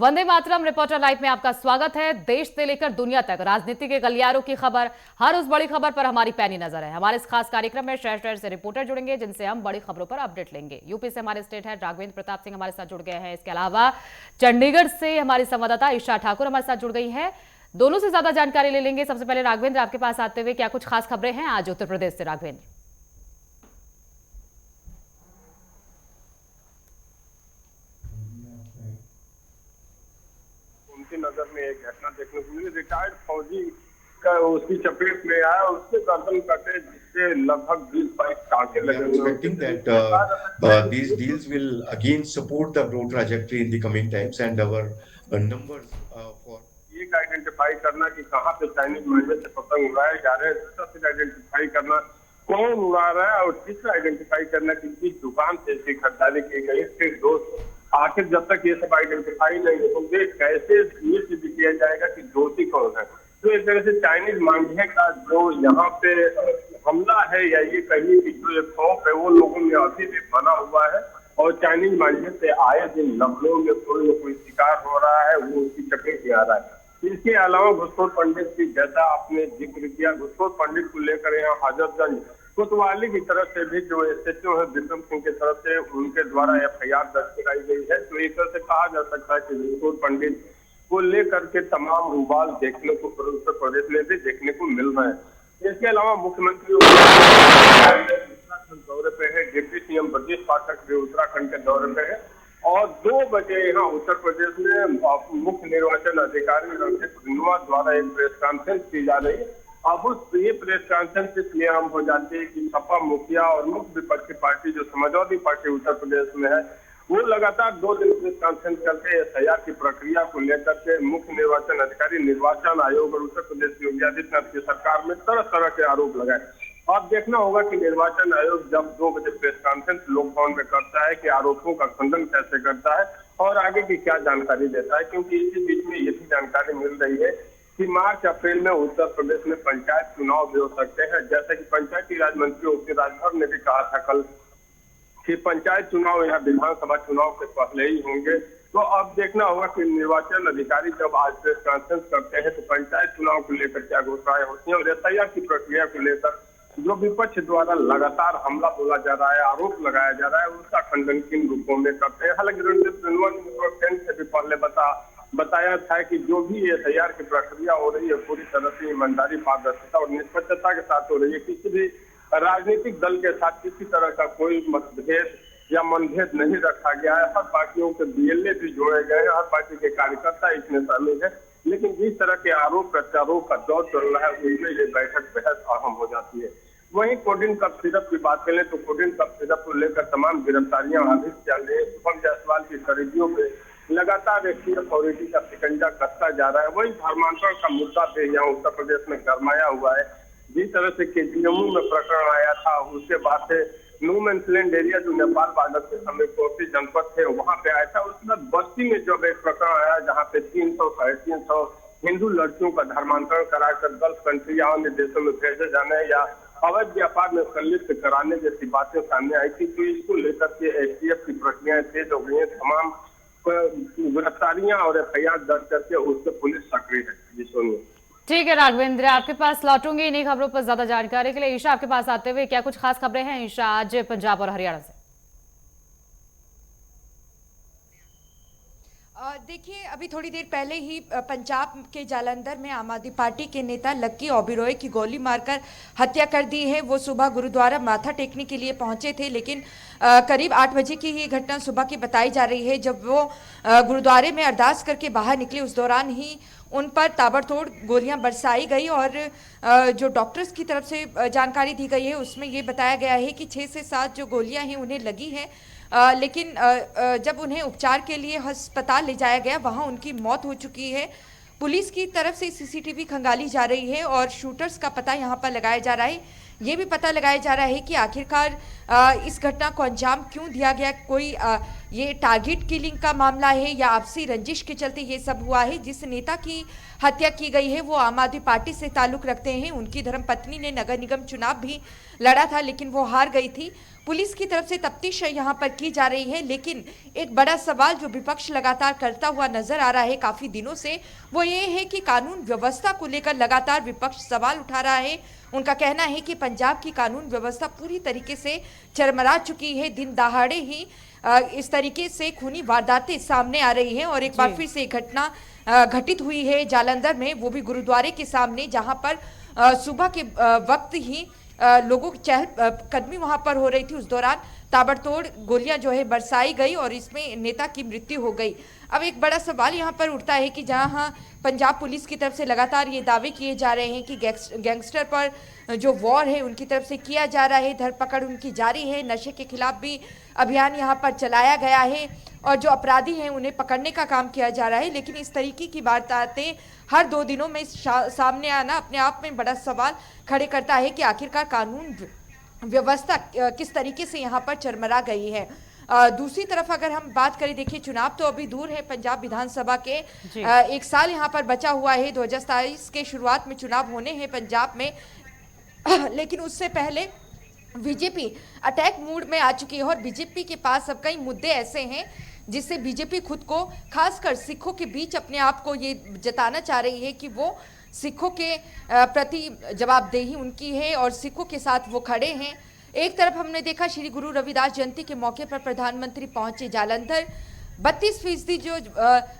Vande Mataram reporter live में आपका स्वागत है। देश से लेकर दुनिया तक राजनीति के गलियारों की खबर, हर उस बड़ी खबर पर हमारी पैनी नजर है। हमारे इस खास कार्यक्रम में शहर शहर से रिपोर्टर जुड़ेंगे जिनसे हम बड़ी खबरों पर अपडेट लेंगे। यूपी से हमारे स्टेट हेड राघवेंद्र प्रताप सिंह हमारे साथ जुड़ गए हैं। इसके अलावा चंडीगढ़ से हमारी संवाददाता ईशा ठाकुर हमारे साथ जुड़ गई है। दोनों से ज्यादा जानकारी ले लेंगे। सबसे पहले राघवेंद्र, आपके पास आते हुए क्या कुछ खास खबरें हैं आज उत्तर प्रदेश से? राघवेंद्र, उनकी नजर में एक घटना देखने को मिली। रिटायर्ड फौजी का उसकी चपेट में आया, उसके गर्दन कटे, जिससे लगभग 20 बाइक टांके लगे। Expecting that these deals will again support the growth trajectory in the coming times, and our numbers for एक आइडेंटिफाई करना कि कहाँ पे चाइनीज मंडे से पतंग उड़ाए जा रहे हैं, दूसरा फिर आइडेंटिफाई करना कौन उड़ा रहा है, और तीसरा आइडेंटिफाई करना कि किस दुकान से इसकी खरीदारी की गई। फिर दोस्त आखिर जब तक ये सब आइडेंटिफाई नहीं हो तो कैसे ये सिद्ध किया जाएगा कि दोषी कौन है। तो एक तरह से चाइनीज मांझे का जो यहाँ पे हमला है, या ये कहिए कि जो एक खौफ है, वो लोगों में अभी भी बना हुआ है। और चाइनीज मांझे से आए दिन लखनऊ में कोई न कोई शिकार हो रहा है, वो उसकी चपेट में आ रहा है। इसके अलावा घुसखोर पंडित की, जैसा आपने जिक्र किया, घुसखोर पंडित को लेकर यहाँ हजरतगंज कोतवाली की तरफ से भी जो एसएचओ है विक्रम सिंह की तरफ से, उनके द्वारा एफआईआर दर्ज कराई गई है। तो एक तरह से कहा जा सकता है कि घुसखोर पंडित को लेकर के तमाम उबाल देखने को उत्तर प्रदेश में भी देखने को मिल रहे हैं। इसके अलावा मुख्यमंत्री उत्तराखंड दौरे पे है, डिप्टी सीएम ब्रजेश पाठक भी उत्तराखंड के दौरे पे है, और 2 बजे यहाँ उत्तर प्रदेश में मुख्य निर्वाचन अधिकारी रणदीप सुरजेवाला द्वारा एक प्रेस कॉन्फ्रेंस की जा रही है। अब उस ये प्रेस कॉन्फ्रेंस इसलिए आम हो जाती है कि सपा मुखिया और मुख्य विपक्षी पार्टी जो समाजवादी पार्टी उत्तर प्रदेश में है, वो लगातार 2 दिन प्रेस कॉन्फ्रेंस करके एफआईआर की प्रक्रिया को लेकर के मुख्य निर्वाचन अधिकारी, निर्वाचन आयोग और उत्तर प्रदेश योगी आदित्यनाथ की सरकार में तरह तरह के आरोप लगाए। अब देखना होगा कि निर्वाचन आयोग जब 2 बजे प्रेस कॉन्फ्रेंस लोक भवन में करता है कि आरोपों का खंडन कैसे करता है और आगे की क्या जानकारी देता है, क्योंकि इसी बीच में ये भी जानकारी मिल रही है कि मार्च अप्रैल में उत्तर प्रदेश में पंचायत चुनाव भी हो सकते हैं। जैसे कि पंचायती राज मंत्री ओपी राजभर ने भी कहा था कल कि पंचायत चुनाव यहाँ विधानसभा चुनाव से पहले ही होंगे। तो अब देखना होगा कि निर्वाचन अधिकारी जब आज प्रेस कॉन्फ्रेंस करते हैं तो पंचायत चुनाव को लेकर क्या घोषणाएं होती हैं, और एफआईआर की प्रक्रिया को लेकर जो विपक्ष द्वारा लगातार हमला बोला जा रहा है, आरोप लगाया जा रहा है, उसका खंडन किन रूपों में करते हैं। हालांकि रणदीप सुरजेवाला ने से भी पहले बताया था कि जो भी एफआईआर की प्रक्रिया हो रही है पूरी तरह से ईमानदारी, पारदर्शिता और निष्पक्षता के साथ हो रही है। किसी भी राजनीतिक दल के साथ किसी तरह का कोई मतभेद या मनभेद नहीं रखा गया है। हर पार्टियों के बीएलए भी जोड़े गए हैं, हर पार्टी के कार्यकर्ता इसमें शामिल है। लेकिन जिस तरह के आरोप प्रत्यारोप का दौर चल रहा है, उनमें ये बैठक बेहद अहम हो जाती है। वहीं कोडिन कप सिरप की बात करें तो कोडिन कप सिरप को लेकर तमाम गिरफ्तारियां अभी चल रही है। शुभम जायसवाल की खरीदियों में लगातार एसटी अथॉरिटी का शिकंजा कसता जा रहा है। वही धर्मांतरण का मुद्दा भी यहाँ उत्तर प्रदेश में गरमाया हुआ है। जिस तरह से केजीएमयू में प्रकरण आया था, उसके बाद से नो मैंस लैंड एरिया जो नेपाल बॉर्डर के समय कोसी जनपद थे वहां पे आया था। उसके बाद बस्ती में जब एक प्रकरण आया जहाँ पे 300 साढ़े 300 हिंदू लड़कियों का धर्मांतरण कराकर गल्फ कंट्री या अन्य देशों में भेजे जाने या अवैध व्यापार में संलिप्त कराने जैसी बातें सामने आई थी। तो इसको लेकर के एसटीएफ की प्रक्रियाएं तेज हो गई है। तमाम गिरफ्तारियां और एफआईआर दर्ज करके उससे पुलिस सक्रिय है। जी सोनिया। ठीक है राघवेंद्र, आपके पास लौटूंगी इन्हीं खबरों पर ज्यादा जानकारी के लिए। ईशा, आपके पास आते हुए क्या कुछ खास खबरें हैं ईशा आज पंजाब और हरियाणा से? देखिए, अभी थोड़ी देर पहले ही पंजाब के जालंधर में आम आदमी पार्टी के नेता लक्की ओबेरॉय की गोली मारकर हत्या कर दी है। वो सुबह गुरुद्वारा माथा टेकने के लिए पहुंचे थे, लेकिन करीब 8 बजे की ये घटना सुबह की बताई जा रही है। जब वो गुरुद्वारे में अरदास करके बाहर निकले, उस दौरान ही उन पर ताबड़तोड़ गोलियां बरसाई गई। और जो डॉक्टर्स की तरफ से जानकारी दी गई है उसमें ये बताया गया है कि 6 से 7 जो गोलियां हैं उन्हें लगी हैं, लेकिन जब उन्हें उपचार के लिए अस्पताल ले जाया गया वहां उनकी मौत हो चुकी है। पुलिस की तरफ से सीसीटीवी खंगाली जा रही है और शूटर्स का पता यहां पर लगाया जा रहा है। ये भी पता लगाया जा रहा है कि आखिरकार इस घटना को अंजाम क्यों दिया गया। कोई ये टारगेट किलिंग का मामला है या आपसी रंजिश के चलते ये सब हुआ है। जिस नेता की हत्या की गई है वो आम आदमी पार्टी से ताल्लुक रखते हैं। उनकी धर्मपत्नी ने नगर निगम चुनाव भी लड़ा था लेकिन वो हार गई थी। पुलिस की तरफ से तफ्तीश यहाँ पर की जा रही है, लेकिन एक बड़ा सवाल जो विपक्ष लगातार करता हुआ नजर आ रहा है काफी दिनों से, वो ये है कि कानून व्यवस्था को लेकर लगातार विपक्ष सवाल उठा रहा है। उनका कहना है कि पंजाब की कानून व्यवस्था पूरी तरीके से चरमरा चुकी है। दिन दहाड़े ही इस तरीके से खूनी वारदातें सामने आ रही हैं और एक बार फिर से घटना घटित हुई है जालंधर में, वो भी गुरुद्वारे के सामने, जहां पर सुबह के वक्त ही लोगों की चहल कदमी वहां पर हो रही थी। उस दौरान ताबड़तोड़ गोलियां जो है बरसाई गई और इसमें नेता की मृत्यु हो गई। अब एक बड़ा सवाल यहाँ पर उठता है कि जहाँ पंजाब पुलिस की तरफ से लगातार ये दावे किए जा रहे हैं कि गैंगस्टर पर जो वॉर है उनकी तरफ से किया जा रहा है, धरपकड़ उनकी जारी है, नशे के खिलाफ भी अभियान यहाँ पर चलाया गया है और जो अपराधी हैं उन्हें पकड़ने का काम किया जा रहा है, लेकिन इस तरीके की बातें हर 2 दिनों में सामने आना अपने आप में बड़ा सवाल खड़े करता है कि आखिरकार कानून व्यवस्था किस तरीके से यहाँ पर चरमरा गई है। दूसरी तरफ अगर हम बात करें, देखिए चुनाव तो अभी दूर है, पंजाब विधानसभा के 1 साल यहाँ पर बचा हुआ है। 2027 के शुरुआत में चुनाव होने हैं पंजाब में, लेकिन उससे पहले बीजेपी अटैक मूड में आ चुकी है और बीजेपी के पास अब कई मुद्दे ऐसे हैं जिससे बीजेपी खुद को खासकर सिखों के बीच अपने आप को ये जताना चाह रही है कि वो सिखों के प्रति जवाबदेही उनकी है और सिखों के साथ वो खड़े हैं। एक तरफ हमने देखा श्री गुरु रविदास जयंती के मौके पर प्रधानमंत्री पहुंचे जालंधर। 32% जो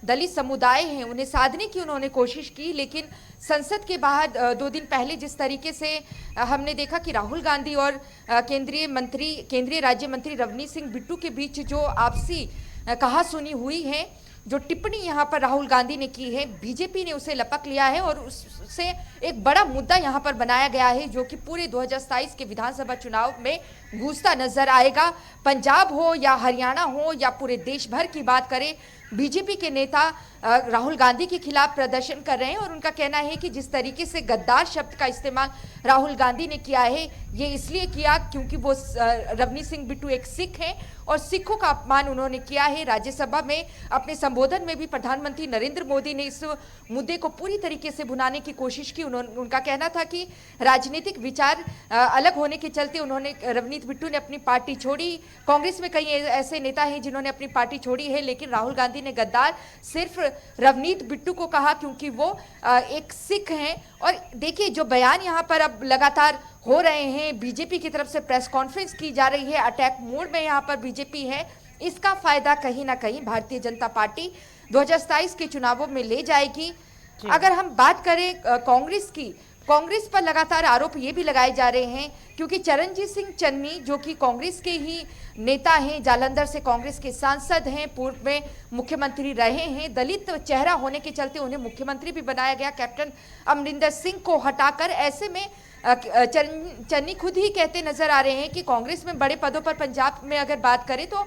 दलित समुदाय हैं उन्हें साधने की उन्होंने कोशिश की, लेकिन संसद के बाहर 2 दिन पहले जिस तरीके से हमने देखा कि राहुल गांधी और केंद्रीय राज्य मंत्री रवनीत सिंह बिट्टू के बीच जो आपसी कहासुनी हुई है, जो टिप्पणी यहाँ पर राहुल गांधी ने की है, बीजेपी ने उसे लपक लिया है और उससे एक बड़ा मुद्दा यहाँ पर बनाया गया है जो कि पूरे 2027 के विधानसभा चुनाव में गूंजता नजर आएगा। पंजाब हो या हरियाणा हो या पूरे देश भर की बात करें, बीजेपी के नेता राहुल गांधी के खिलाफ प्रदर्शन कर रहे हैं और उनका कहना है कि जिस तरीके से गद्दार शब्द का इस्तेमाल राहुल गांधी ने किया है, ये इसलिए किया क्योंकि वो रवनीत सिंह बिट्टू एक सिख हैं और सिखों का अपमान उन्होंने किया है। राज्यसभा में अपने संबोधन में भी प्रधानमंत्री नरेंद्र मोदी ने इस मुद्दे को पूरी तरीके से भुनाने की कोशिश की। उनका कहना था कि राजनीतिक विचार अलग होने के चलते उन्होंने रवनीत बिट्टू ने अपनी पार्टी छोड़ी। कांग्रेस में कई ऐसे नेता हैं जिन्होंने अपनी पार्टी छोड़ी है, लेकिन राहुल गांधी ने गद्दार सिर्फ रवनीत बिट्टू को कहा क्योंकि वो एक सिख हैं। और देखिए जो बयान यहाँ पर अब लगातार हो रहे हैं, बीजेपी की तरफ से प्रेस कॉन्फ्रेंस की जा रही है, अटैक मोड में यहाँ पर बीजेपी है, इसका फायदा कहीं ना कहीं भारतीय जनता पार्टी 2027 के चुनावों में ले जाएगी। अगर हम बात करें कांग्रेस की, कांग्रेस पर लगातार आरोप ये भी लगाए जा रहे हैं क्योंकि चरणजीत सिंह चन्नी जो कि कांग्रेस के ही नेता हैं, जालंधर से कांग्रेस के सांसद हैं, पूर्व में मुख्यमंत्री रहे हैं, दलित चेहरा होने के चलते उन्हें मुख्यमंत्री भी बनाया गया कैप्टन अमरिंदर सिंह को हटाकर। ऐसे में चन्नी खुद ही कहते नजर आ रहे हैं कि कांग्रेस में बड़े पदों पर पंजाब में अगर बात करें तो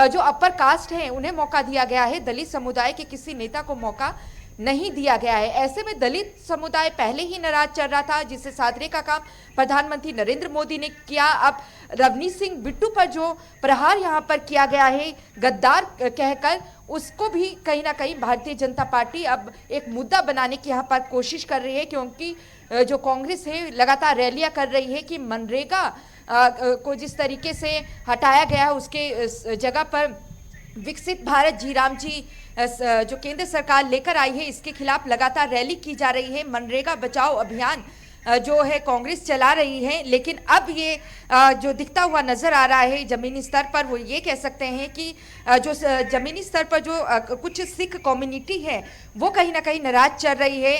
जो अपर कास्ट हैं उन्हें मौका दिया गया है, दलित समुदाय के किसी नेता को मौका नहीं दिया गया है। ऐसे में दलित समुदाय पहले ही नाराज चल रहा था जिसे साधने का काम प्रधानमंत्री नरेंद्र मोदी ने किया। अब रवनीत सिंह बिट्टू पर जो प्रहार यहाँ पर किया गया है गद्दार कहकर, उसको भी कहीं ना कहीं भारतीय जनता पार्टी अब एक मुद्दा बनाने की यहाँ पर कोशिश कर रही है क्योंकि जो कांग्रेस है लगातार रैलियां कर रही है कि मनरेगा को जिस तरीके से हटाया गया है उसके जगह पर विकसित भारत जी राम जी जो केंद्र सरकार लेकर आई है इसके खिलाफ लगातार रैली की जा रही है। मनरेगा बचाओ अभियान जो है कांग्रेस चला रही है, लेकिन अब ये जो दिखता हुआ नजर आ रहा है जमीनी स्तर पर, वो ये कह सकते हैं कि जो जमीनी स्तर पर जो कुछ सिख कम्युनिटी है वो कहीं ना कहीं नाराज चल रही है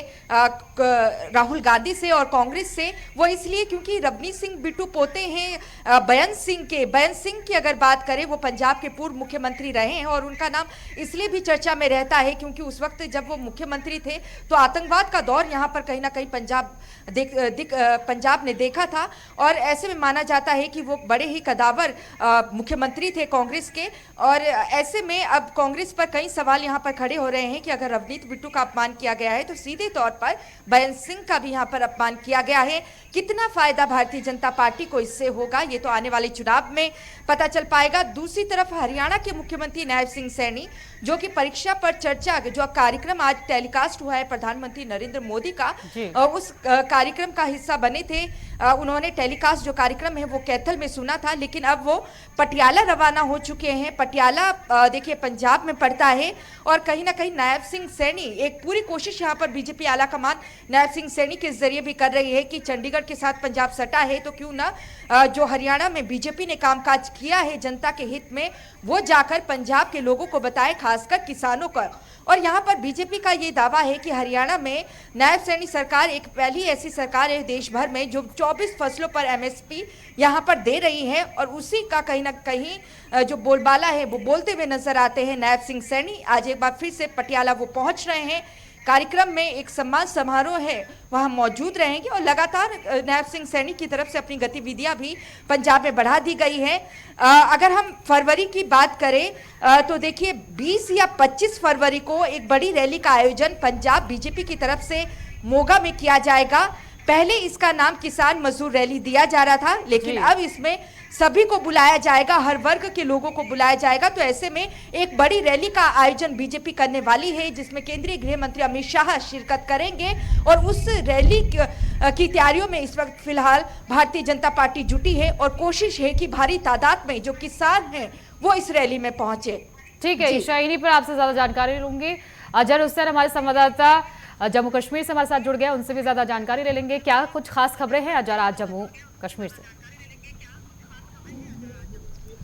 राहुल गांधी से और कांग्रेस से। वो इसलिए क्योंकि रवनीत सिंह बिट्टू पोते हैं बेअंत सिंह के। बेअंत सिंह की अगर बात करें, वो पंजाब के पूर्व मुख्यमंत्री रहे हैं और उनका नाम इसलिए भी चर्चा में रहता है क्योंकि उस वक्त जब वो मुख्यमंत्री थे तो आतंकवाद का दौर यहाँ पर कहीं ना कहीं पंजाब पंजाब ने देखा था। और ऐसे में माना जाता है कि वो बड़े ही कदावर मुख्यमंत्री थे कांग्रेस के। और ऐसे में अब कांग्रेस पर कई सवाल यहाँ पर खड़े हो रहे हैं कि अगर रवनीत बिट्टू का अपमान किया गया है तो सीधे तौर पर बेअंत सिंह का भी यहाँ पर अपमान किया गया है। कितना फायदा भारतीय जनता पार्टी को इससे होगा, ये तो आने वाले चुनाव में पता चल पाएगा। दूसरी तरफ हरियाणा के मुख्यमंत्री नायब सिंह सैनी, जो कि परीक्षा पर चर्चा जो कार्यक्रम आज टेलीकास्ट हुआ है प्रधानमंत्री नरेंद्र मोदी का, उस कार्यक्रम का हिस्सा बने थे। उन्होंने टेलीकास्ट जो कार्यक्रम है वो कैथल में सुना था, लेकिन अब वो पटियाला रवाना हो चुके हैं। पटियाला देखिए पंजाब में पड़ता है और कहीं ना कहीं नायब सिंह सैनी एक पूरी कोशिश यहाँ पर बीजेपी आला कमान नायब सिंह सैनी के जरिए भी कर रही है कि चंडीगढ़ के साथ पंजाब सटा है तो क्यों ना जो हरियाणा में बीजेपी ने कामकाज किया है जनता के हित में, वो जाकर पंजाब के लोगों को बताए, खासकर किसानों को। और यहाँ पर बीजेपी का ये दावा है कि हरियाणा में नायब सैनी सरकार एक पहली ऐसी सरकार है देश भर में जो 24 फसलों पर एमएसपी यहाँ पर दे रही है। और उसी का कहीं ना कहीं जो बोलबाला है वो बोलते हुए नजर आते हैं नायब सिंह सैनी। आज एक बार फिर से पटियाला वो पहुंच रहे हैं। कार्यक्रम में एक सम्मान समारोह है, वहां मौजूद रहेंगे और लगातार नायब सिंह सैनी की तरफ से अपनी गतिविधियां भी पंजाब में बढ़ा दी गई है। अगर हम फरवरी की बात करें तो देखिए 20 या 25 फरवरी को एक बड़ी रैली का आयोजन पंजाब बीजेपी की तरफ से मोगा में किया जाएगा। पहले इसका नाम किसान मजदूर रैली दिया जा रहा था, लेकिन अब इसमें सभी को बुलाया जाएगा, हर वर्ग के लोगों को बुलाया जाएगा। तो ऐसे में एक बड़ी रैली का आयोजन बीजेपी करने वाली है, जिसमें केंद्रीय गृह मंत्री अमित शाह शिरकत करेंगे। और उस रैली की तैयारियों में इस वक्त फिलहाल भारतीय जनता पार्टी जुटी है और कोशिश है कि भारी तादाद में जो किसान हैं वो इस रैली में पहुंचे। ठीक है ईशा, इन्हीं पर आपसे ज्यादा जानकारी लूंगी। अजहर हुसैन हमारे संवाददाता जम्मू कश्मीर से हमारे साथ जुड़ गए, उनसे भी ज्यादा जानकारी ले लेंगे। क्या कुछ खास खबरें हैं अजहर आज जम्मू कश्मीर से?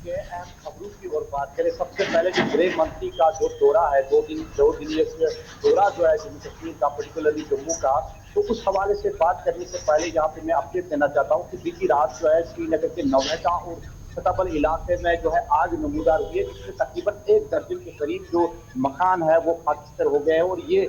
अहम खबरों की ओर बात करें, सबसे पहले जो गृह मंत्री का जो दौरा है, दो दिन दौरा जो है जम्मू कश्मीर का, पर्टिकुलरली जम्मू का, तो उस हवाले से बात करने से पहले यहाँ पे मैं अपडेट देना चाहता हूँ कि बीती रात जो है श्रीनगर के नौहटा और सताबल इलाके में जो है आग नमूदार हुई है, जिसमें तकरीबन 1 दर्जन के करीब जो मकान है वो खाकस्तर हो गए हैं। और ये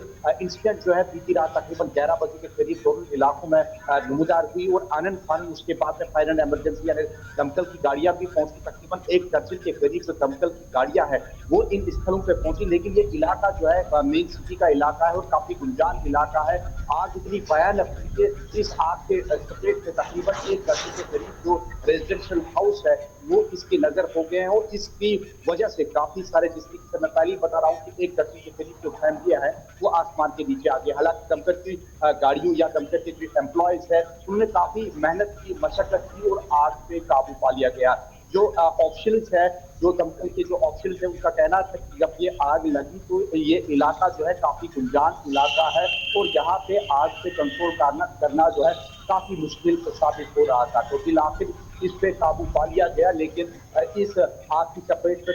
इंसिडेंट जो है बीती रात तकरीबन 11 बजे के करीब दोनों इलाकों में नमूदार हुई। और आनंद फानी उसके बाद में फायर एंड इमरजेंसी यानी दमकल की गाड़ियां भी पहुंची। तकरीबन 1 दर्जन के करीब जो दमकल की गाड़ियां हैं वो इन स्थलों पर पहुंची, लेकिन ये इलाका जो है मेन सिटी का इलाका है और काफी गुंजान इलाका है। आग इतनी भयानक हुई है, इस आग के चपेट में तकरीबन 1 दर्जन के करीब जो रेजिडेंशियल हाउस है वो इसके नजर हो गए हैं। और इसकी वजह से काफी सारे, जिसकी मैं पहले बता रहा हूँ कि 1 दर्जन के करीब जो फैमिलियां हैं वो आसमान के नीचे आ गई। हालांकि दमकल की गाड़ियों या दमकल के जो एम्प्लॉयज है उन्होंने काफी मेहनत की, मशक्कत की और आग पे काबू पा लिया गया। जो ऑफिशियल्स है, जो दमकल के जो ऑफिशियल्स है, उनका कहना था कि जब ये आग लगी तो ये इलाका जो है काफी गुंजान इलाका है और यहाँ पे आग पे कंट्रोल करना जो है काफी मुश्किल साबित हो रहा था। तो आखिर इस पे काबू पा लिया गया, लेकिन इस आग की चपेट में